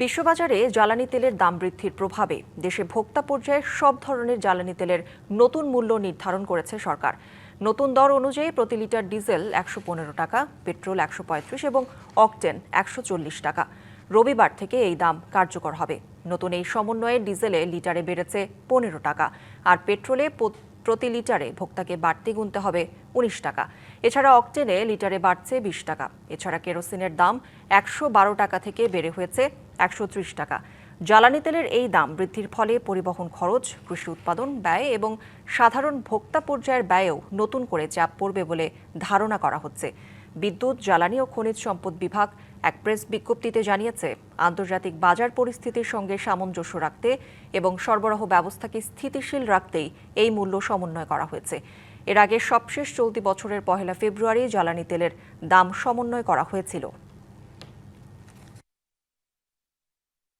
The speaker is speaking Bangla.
বিশ্ববাজারে জ্বালানি তেলের দাম বৃদ্ধির প্রভাবে দেশে ভোক্তা পর্যায়ে সব ধরনের জ্বালানি তেলের নতুন মূল্য নির্ধারণ করেছে সরকার। নতুন দর অনুযায়ী প্রতি লিটার ডিজেল ১১৫ টাকা, পেট্রোল ১৩৫ এবং অকটেন ১৪০ টাকা। রবিবার থেকে এই দাম কার্যকর হবে। নতুন এই সমন্বয়ে ডিজেলে লিটারে বেড়েছে ১৫ টাকা, আর পেট্রোলে প্রতি লিটারে ভোক্তাকে বাড়তি গুনতে হবে ১৯ টাকা। এছাড়া অকটেনে লিটারে বাড়ছে ২০ টাকা। এছাড়া কেরোসিনের দাম ১১২ টাকা থেকে বেড়ে হয়েছে ১৩০ টাকা। জ্বালানি তেলের এই দাম বৃদ্ধির ফলে পরিবহন খরচ, কৃষি উৎপাদন ব্যয় এবং সাধারণ ভোক্তা পর্যায়ের ব্যয়েও নতুন করে চাপ পড়বে বলে ধারণা করা হচ্ছে। বিদ্যুৎ, জ্বালানি ও খনিজ সম্পদ বিভাগ এক প্রেস বিজ্ঞপ্তিতে জানিয়েছে, আন্তর্জাতিক বাজার পরিস্থিতির সঙ্গে সামঞ্জস্য রাখতে এবং সরবরাহ ব্যবস্থাকে স্থিতিশীল রাখতেই এই মূল্য সমন্বয় করা হয়েছে। এর আগে সবশেষ চলতি বছরের ১ ফেব্রুয়ারি জ্বালানি তেলের দাম সমন্বয় করা হয়েছিল।